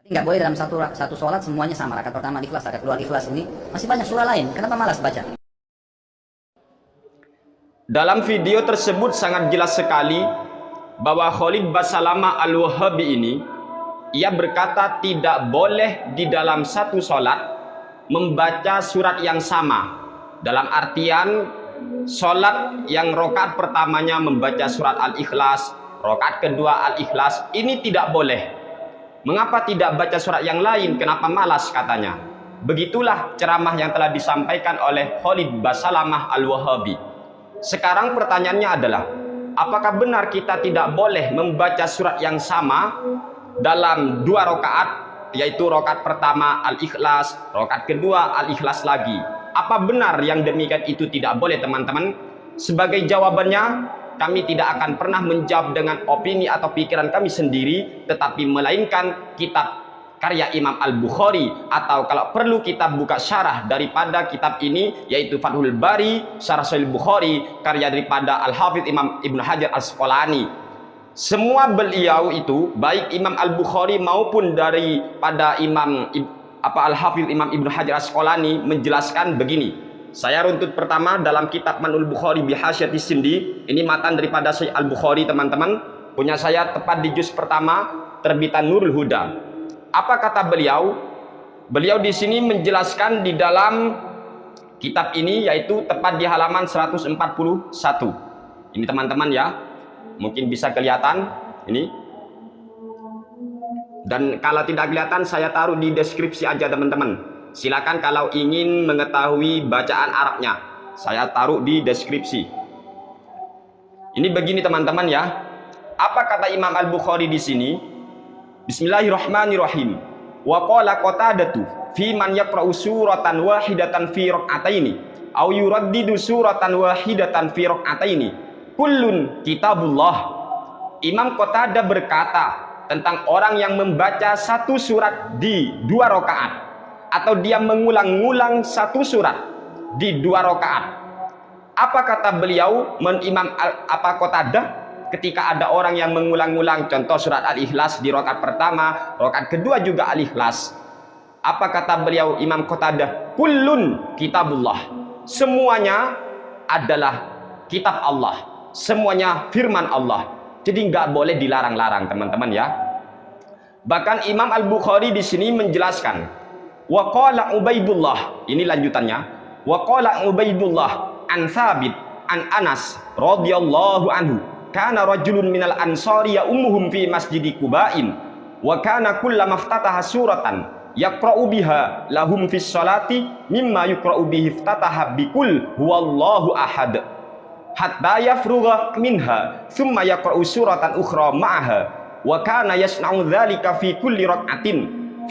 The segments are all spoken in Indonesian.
Nggak boleh dalam satu sholat semuanya sama, rakaat pertama ikhlas, rakaat kedua ikhlas. Ini masih banyak surah lain, kenapa malas baca? Dalam video tersebut sangat jelas sekali bahwa Khalid Basalamah Al-Wahabi ini, ia berkata tidak boleh di dalam satu sholat membaca surat yang sama. Dalam artian sholat yang rakaat pertamanya membaca surat Al-Ikhlas, rakaat kedua Al-Ikhlas, ini tidak boleh. Mengapa tidak baca surat yang lain? Kenapa malas katanya? Begitulah ceramah yang telah disampaikan oleh Khalid Basalamah Al-Wahabi. Sekarang pertanyaannya adalah, apakah benar kita tidak boleh membaca surat yang sama dalam dua rakaat, yaitu rakaat pertama Al-Ikhlas, rakaat kedua Al-Ikhlas lagi? Apa benar yang demikian itu tidak boleh, teman-teman? Sebagai jawabannya, kami tidak akan pernah menjawab dengan opini atau pikiran kami sendiri, tetapi melainkan kitab karya Imam Al-Bukhari, atau kalau perlu kita buka syarah daripada kitab ini, yaitu Fathul Bari, Syarah Sahih Bukhari, karya daripada Al-Hafidz Imam Ibnu Hajar Al-Asqalani. Semua beliau itu, baik Imam Al-Bukhari maupun daripada Imam Al-Hafidz Imam Ibnu Hajar Al-Asqalani menjelaskan begini. Saya runtut pertama dalam kitab Manul Bukhari Bihasyatis Sindi. Ini matan daripada Sahih Al-Bukhari, teman-teman. Punya saya tepat di juz pertama, terbitan Nurul Huda. Apa kata beliau? Beliau di sini menjelaskan di dalam kitab ini, yaitu tepat di halaman 141. Ini teman-teman ya, mungkin bisa kelihatan ini. Dan kalau tidak kelihatan, saya taruh di deskripsi aja, teman-teman. Silakan kalau ingin mengetahui bacaan Arabnya, saya taruh di deskripsi. Ini begini, teman-teman ya. Apa kata Imam Al-Bukhari di sini? Bismillahirrahmanirrahim. Wa qala Qatadatu fi man yaqra'u suratan wahidatan fi rak'ataini aw yuraddidu suratan wahidatan fi rak'ataini kullun kitabullah. Imam Qatadah berkata tentang orang yang membaca satu surat di dua rakaat, atau dia mengulang-ulang satu surat di dua rakaat. Apa kata beliau, Imam Qatadah? Ketika ada orang yang mengulang-ulang, contoh surat Al-Ikhlas di rakaat pertama, rakaat kedua juga Al-Ikhlas. Apa kata beliau Imam Qatadah? Kullun kitabullah. Semuanya adalah kitab Allah. Semuanya firman Allah. Jadi nggak boleh dilarang-larang, teman-teman ya. Bahkan Imam Al-Bukhari di sini menjelaskan, wa qala Ubaidullah, ini lanjutannya. Wa qala Ubaidullah an Thabit an Anas radhiyallahu anhu. Kana rajulun minal ansari ya ummuhum fi masjidi Quba'in wa kana kullama iftataha suratan yaqra'u biha lahum fis salati mimma yuqra'u bihi iftataha bikul huwallahu ahad hatta yafrugha minha thumma yaqra'u suratan ukhra ma'aha wa kana yasna'u dzalika fi kulli rak'atin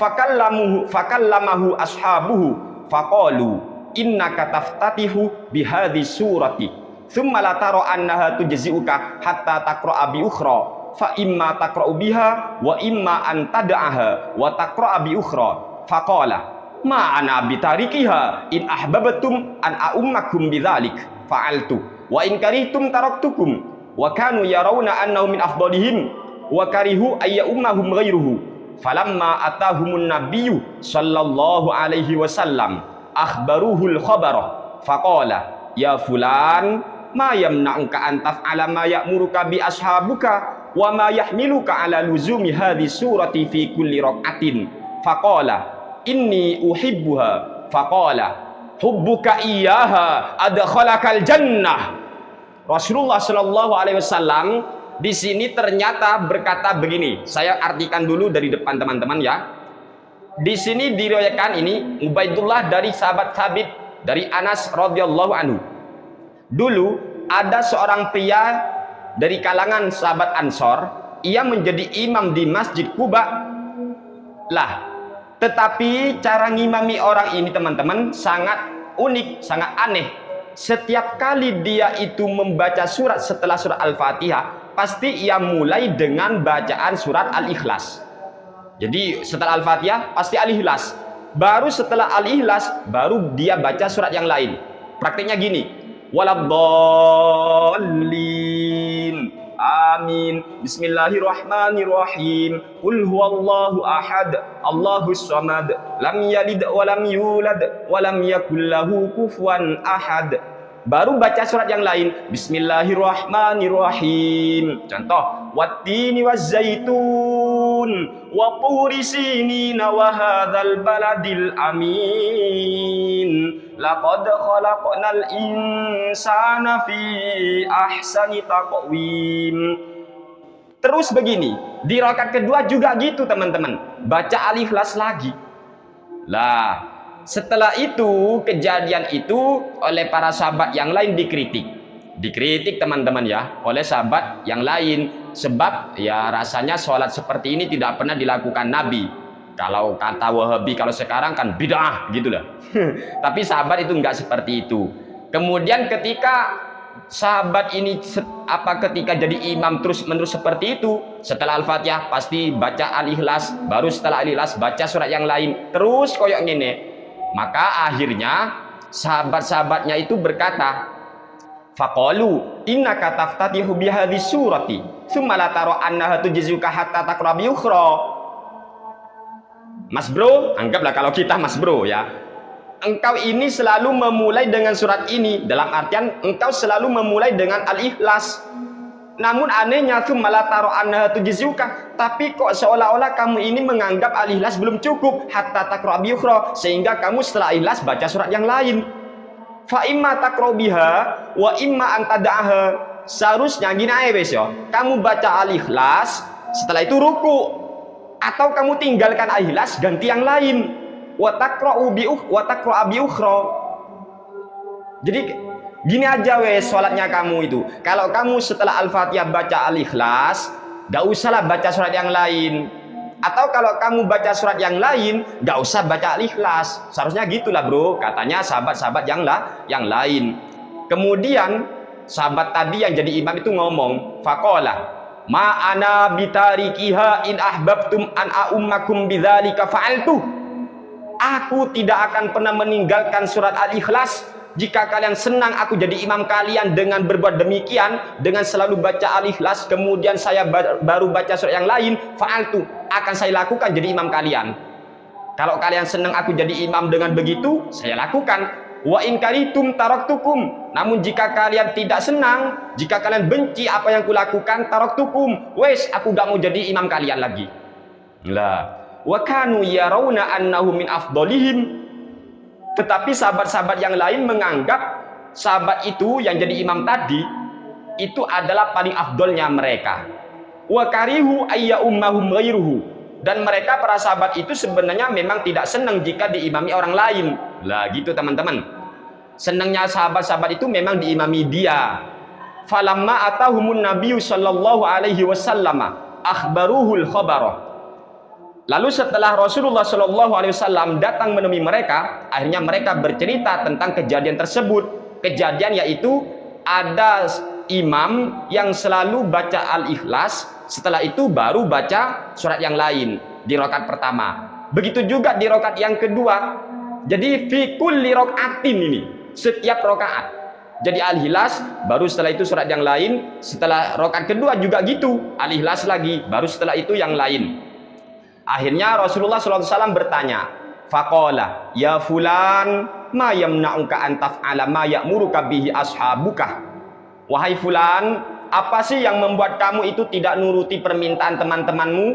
fakallamahu ashabuhu faqalu innaka taftatihu bihadhi surati thumma la tara annaha tujzi'uka hatta taqra'a bi ukhra fa imma taqra'u biha wa imma an tad'aha wa taqra'a bi ukhra faqala ma ana bitarikiha in ahbabtum an a'ummakum bidzalik fa'altu wa in karihtum taraktukum wa kanu yarawna annahu min afdalihim wa karihu ay ummahum ghairuhu falamma atahumun nabiyyu sallallahu alaihi wasallam akhbaruhul khabara faqala ya fulan ma yamna'uka an taf'ala ma ya'muruka bi ashabuka wa ma yahmiluka ala luzumi hadhi surati fi kulli rak'atin faqala inni uhibbuha faqala hubbuka iyyaha adkhalakal jannah. Rasulullah sallallahu alaihi wasallam di sini ternyata berkata begini. Saya artikan dulu dari depan, teman-teman ya. Di sini diriwayatkan ini Ubaidullah dari sahabat Thabit dari Anas radhiyallahu anhu. Dulu ada seorang pria dari kalangan sahabat Ansor, ia menjadi imam di Masjid Quba. Lah, tetapi cara ngimami orang ini, teman-teman, sangat unik, sangat aneh. Setiap kali dia itu membaca surat setelah surat Al-Fatihah, pasti ia mulai dengan bacaan surat Al-Ikhlas. Jadi setelah Al-Fatihah pasti Al-Ikhlas. Baru setelah Al-Ikhlas baru dia baca surat yang lain. Praktiknya gini, waladdallin Amin. Bismillahirrahmanirrahim. Qul huwallahu ahad, Allahus samad, lam yalid wa lam yulad wa lam yakul lahu kufuwan ahad. Baru baca surat yang lain, Bismillahirrahmanirrahim. Contoh, wattini wazzaitun wa turi sinina wa hadzal baladil amin. Laqad khalaqnal insana fi ahsani taqwim. Terus begini, di rakaat kedua juga gitu teman-teman. Baca Al-Ikhlas lagi. Lah, setelah itu, kejadian itu oleh para sahabat yang lain dikritik teman-teman ya, oleh sahabat yang lain, sebab ya rasanya sholat seperti ini tidak pernah dilakukan Nabi. Kalau kata Wahabi kalau sekarang kan bid'ah gitulah. Tapi sahabat itu enggak seperti itu. Kemudian ketika sahabat ini ketika jadi imam terus-menerus seperti itu, setelah Al-Fatihah pasti baca Al-Ikhlas, baru setelah Al-Ikhlas baca surat yang lain, terus koyok ngene. Maka akhirnya sahabat-sahabatnya itu berkata, faqalu innaka taftatihu bihadhihi surati tsumma la tara annaha tujziuka hatta taqra bi ukhra. Mas bro, anggaplah kalau kita mas bro ya, engkau ini selalu memulai dengan surat ini, dalam artian engkau selalu memulai dengan Al-Ikhlas. Namun anehnya tuh malah taruh anha tujziuka, tapi kok seolah-olah kamu ini menganggap Al-Ikhlas belum cukup, hatta taqra bi ukhra, sehingga kamu setelah Ikhlas baca surat yang lain. Fa imma taqra biha wa imma an tad'aha. Seharusnya gini aja wes yo, kamu baca Al-Ikhlas, setelah itu ruku, atau kamu tinggalkan Al-Ikhlas ganti yang lain. Wa taqra bi ukhra. Jadi gini aja wes sholatnya kamu itu. Kalau kamu setelah Al-Fatihah baca Al-Ikhlas, gak usahlah baca surat yang lain. Atau kalau kamu baca surat yang lain, gak usah baca Al-Ikhlas. Seharusnya gitulah bro, katanya sahabat-sahabat yang lain. Kemudian sahabat tadi yang jadi imam itu ngomong, faqala ma ana bitarikiha in ahbabtum an a'ummakum bidzalika fa'altu. Aku tidak akan pernah meninggalkan surat Al-Ikhlas. Jika kalian senang aku jadi imam kalian dengan berbuat demikian, dengan selalu baca Al-Ikhlas, kemudian saya baru baca surat yang lain, fa'altu, akan saya lakukan jadi imam kalian. Kalau kalian senang aku jadi imam dengan begitu, saya lakukan. Wa in karitum taraktukum. Namun jika kalian tidak senang, jika kalian benci apa yang kulakukan, taraktukum. Wes, aku gak mau jadi imam kalian lagi. Lah, wa kanu yarawna annahu min afdalihim. Tetapi sahabat-sahabat yang lain menganggap sahabat itu yang jadi imam tadi itu adalah paling afdolnya mereka. Wa karihu ayya ummahum ghairuhu. Dan mereka para sahabat itu sebenarnya memang tidak senang jika diimami orang lain. Lah gitu teman-teman. Senangnya sahabat-sahabat itu memang diimami dia. Falamma atahumun nabiyyu sallallahu alaihi wasallam akhbaruhul khabarah. Lalu setelah Rasulullah Shallallahu Alaihi Wasallam datang menemui mereka, akhirnya mereka bercerita tentang kejadian tersebut. Kejadian yaitu ada imam yang selalu baca Al-Ikhlas, setelah itu baru baca surat yang lain di rakaat pertama. Begitu juga di rakaat yang kedua. Jadi fi kulli rakaatin ini, setiap rakaat. Jadi Al-Ikhlas, baru setelah itu surat yang lain. Setelah rakaat kedua juga gitu, Al-Ikhlas lagi, baru setelah itu yang lain. Akhirnya Rasulullah SAW bertanya, faqala ya fulan ma yamna'uka an taf'ala ma ya'muruka bihi ashabuka. Wahai fulan, apa sih yang membuat kamu itu tidak nuruti permintaan teman-temanmu?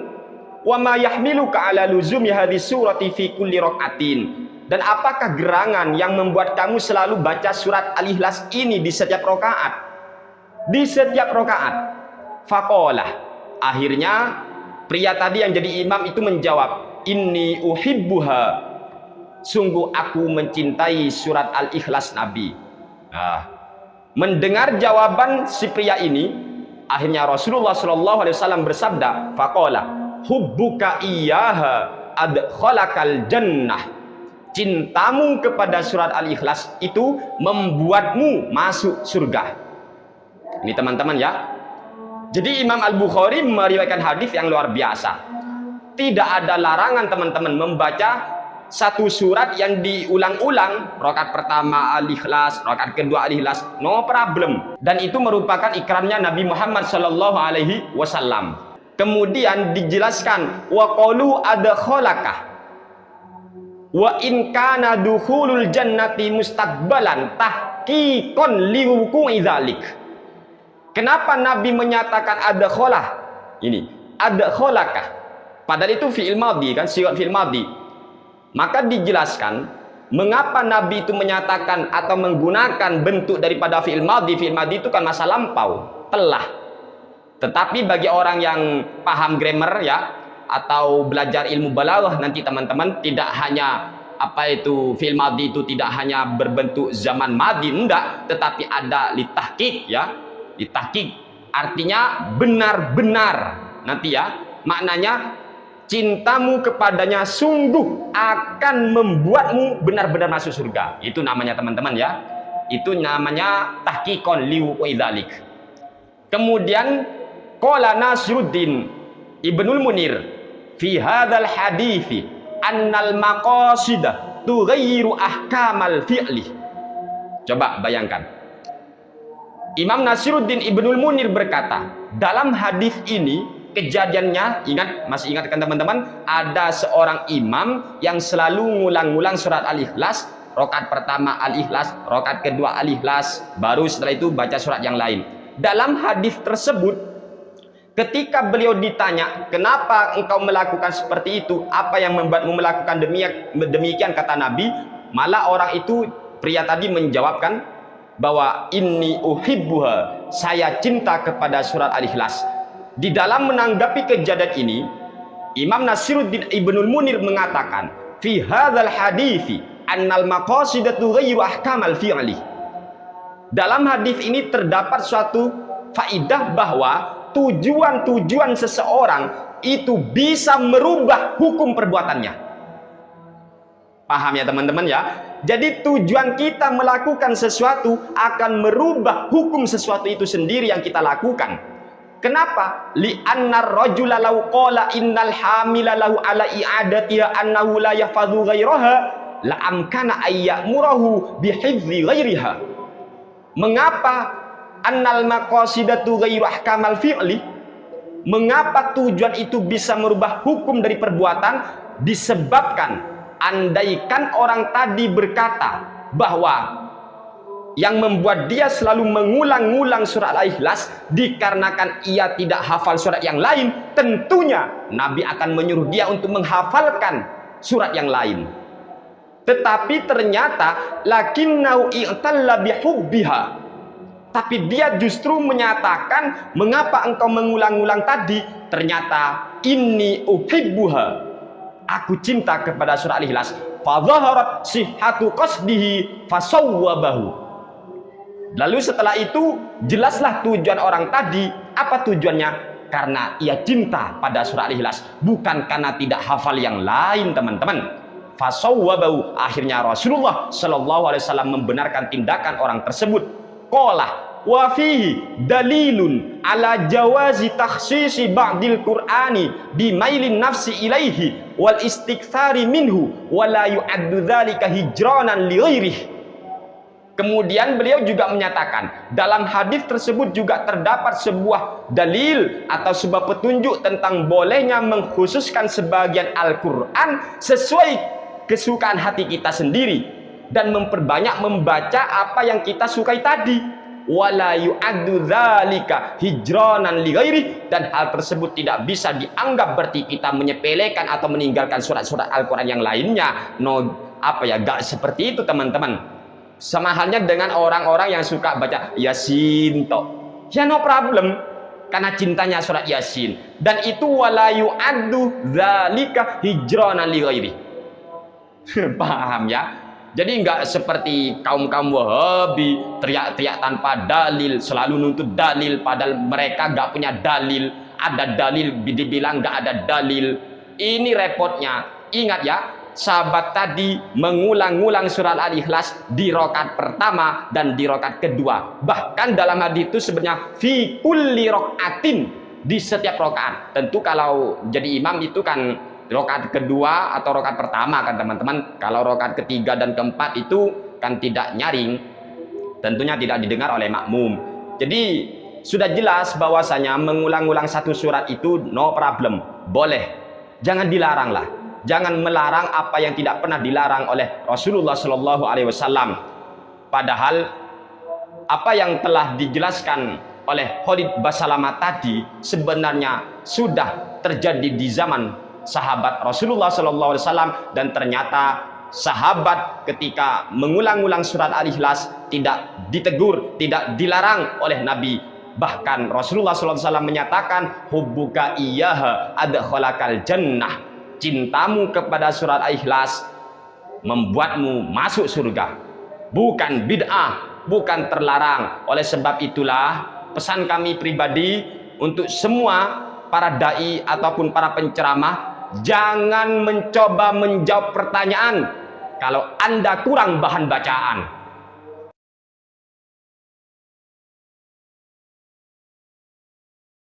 Wa ma yahmiluka ala luzumi hadhihi surati fi kulli rak'atin. Dan apakah gerangan yang membuat kamu selalu baca surat Al-Ikhlas ini di setiap rakaat? Di setiap rakaat. Faqala, akhirnya pria tadi yang jadi imam itu menjawab, inni uhibbuha, sungguh aku mencintai surat Al-Ikhlas Nabi. Mendengar jawaban si pria ini, akhirnya Rasulullah SAW bersabda, faqala hubbuka iyyaha adkhalakal jannah. Cintamu kepada surat Al-Ikhlas itu membuatmu masuk surga. Ini teman-teman ya. Jadi Imam Al-Bukhari meriwayatkan hadis yang luar biasa. Tidak ada larangan teman-teman membaca satu surat yang diulang-ulang, rakaat pertama Al-Ikhlas, rakaat kedua Al-Ikhlas, no problem. Dan itu merupakan ikrarnya Nabi Muhammad sallallahu alaihi wasallam. Kemudian dijelaskan wa qalu adkhalaka wa in kana dukhulul jannati mustaqbalan tahqiqan liwuqu'i dzalik. Kenapa Nabi menyatakan adkhalah? Ini adkhalaka. Padahal itu fi'il madhi kan, sigat fi'il madhi. Maka dijelaskan mengapa Nabi itu menyatakan atau menggunakan bentuk daripada fi'il madhi. Fi'il madhi itu kan masa lampau, telah. Tetapi bagi orang yang paham grammar ya, atau belajar ilmu balaghah nanti teman-teman, tidak hanya apa itu fi'il madhi itu tidak hanya berbentuk zaman madhi, enggak, tetapi ada litahqiq ya. Litahqiq artinya benar-benar. Nanti ya, maknanya cintamu kepadanya sungguh akan membuatmu benar-benar masuk surga. Itu namanya teman-teman ya. Itu namanya tahqiqan liwuqu'i dzalik. Kemudian qala Nasruddin Ibnul Munir fi hadzal hadithi annal maqasida tughayyiru ahkamal fi'li. Coba bayangkan. Imam Nasruddin Ibnul Munir berkata, dalam hadis ini kejadiannya, masih ingat kan teman-teman, ada seorang imam yang selalu ngulang-ngulang surat Al-Ikhlas, rakaat pertama Al-Ikhlas, rakaat kedua Al-Ikhlas, baru setelah itu baca surat yang lain. Dalam hadis tersebut, ketika beliau ditanya, kenapa engkau melakukan seperti itu? Apa yang membuatmu melakukan demikian, kata Nabi, malah orang itu, pria tadi menjawabkan bahwa inni uhibbuha, saya cinta kepada surat Al-Ikhlas. Di dalam menanggapi kejadian ini, Imam Nasruddin Ibnul Munir mengatakan, fi hadzal hadithi annal maqasidatu ghayru ahkamal fi'li. Dalam hadis ini terdapat suatu faidah bahwa tujuan-tujuan seseorang itu bisa merubah hukum perbuatannya. Paham ya teman-teman ya? Jadi tujuan kita melakukan sesuatu akan merubah hukum sesuatu itu sendiri yang kita lakukan. Kenapa? Li'annar rajula law qala innal hamila lahu ala i'adatiha annahu la yahfazu ghairaha la amkana ayyamurahu bihifzi ghairiha. Mengapa annal maqasidatu ghairu ahkamal fi'li? Mengapa tujuan itu bisa merubah hukum dari perbuatan? Disebabkan andaikan orang tadi berkata bahwa yang membuat dia selalu mengulang-ulang surat Al-Ikhlas dikarenakan ia tidak hafal surat yang lain, tentunya Nabi akan menyuruh dia untuk menghafalkan surat yang lain. Tetapi ternyata lakinnau i'talla bihubbiha, tapi dia justru menyatakan, mengapa engkau mengulang-ulang tadi? Ternyata inni uhibbuha, aku cinta kepada surat Al-Ikhlas. Fadhaharat sihhatu qasdihi fasawwabahu. Lalu setelah itu jelaslah tujuan orang tadi. Apa tujuannya? Karena ia cinta pada surat Al-Ikhlas, bukan karena tidak hafal yang lain teman-teman. Fasawwabahu, akhirnya Rasulullah Shallallahu Alaihi Wasallam membenarkan tindakan orang tersebut. Qala wa fihi dalilun ala jawazi takhsisi ba'dil Qur'ani bimailin nafsi ilaihi wal istikthari minhu wa la yu'addu dzalika hijranan li ghairihi. Kemudian beliau juga menyatakan, dalam hadis tersebut juga terdapat sebuah dalil atau sebuah petunjuk tentang bolehnya mengkhususkan sebagian Al-Quran sesuai kesukaan hati kita sendiri dan memperbanyak membaca apa yang kita sukai tadi. Wala yu'addu dzalika hijranan li ghairihi, dan hal tersebut tidak bisa dianggap berarti kita menyepelekan atau meninggalkan surat-surat Al-Quran yang lainnya. Gak seperti itu teman-teman. Sama halnya dengan orang-orang yang suka baca Yasin toh. Ya no problem, karena cintanya surat Yasin. Dan itu wala yu'addu dzalika hijranan li ghairihi. Paham ya? Jadi enggak seperti kaum-kaum Wahabi teriak-teriak tanpa dalil, selalu nuntut dalil padahal mereka enggak punya dalil. Ada dalil dibilang enggak ada dalil. Ini repotnya. Ingat ya, sahabat tadi mengulang-ulang surat Al-Ikhlas di rakaat pertama dan di rakaat kedua. Bahkan dalam hadis itu sebenarnya fi kulli rakaatin, di setiap rakaat. Tentu kalau jadi imam itu kan Rakaat kedua atau rakaat pertama kan teman-teman. Kalau rakaat ketiga dan keempat itu kan tidak nyaring, tentunya tidak didengar oleh makmum. Jadi sudah jelas bahwasanya mengulang-ulang satu surat itu no problem, boleh. Jangan dilarang lah. Jangan melarang apa yang tidak pernah dilarang oleh Rasulullah Shallallahu Alaihi Wasallam. Padahal apa yang telah dijelaskan oleh Khalid Basalamah tadi sebenarnya sudah terjadi di zaman sahabat Rasulullah Shallallahu Alaihi Wasallam, dan ternyata sahabat ketika mengulang-ulang surat Al-Ikhlas tidak ditegur, tidak dilarang oleh Nabi. Bahkan Rasulullah Shallallahu Alaihi Wasallam menyatakan, hubbuka iyyaha adkhalakal jannah, cintamu kepada surat Al-Ikhlas membuatmu masuk surga, bukan bid'ah, bukan terlarang. Oleh sebab itulah pesan kami pribadi untuk semua para dai ataupun para penceramah, jangan mencoba menjawab pertanyaan kalau Anda kurang bahan bacaan.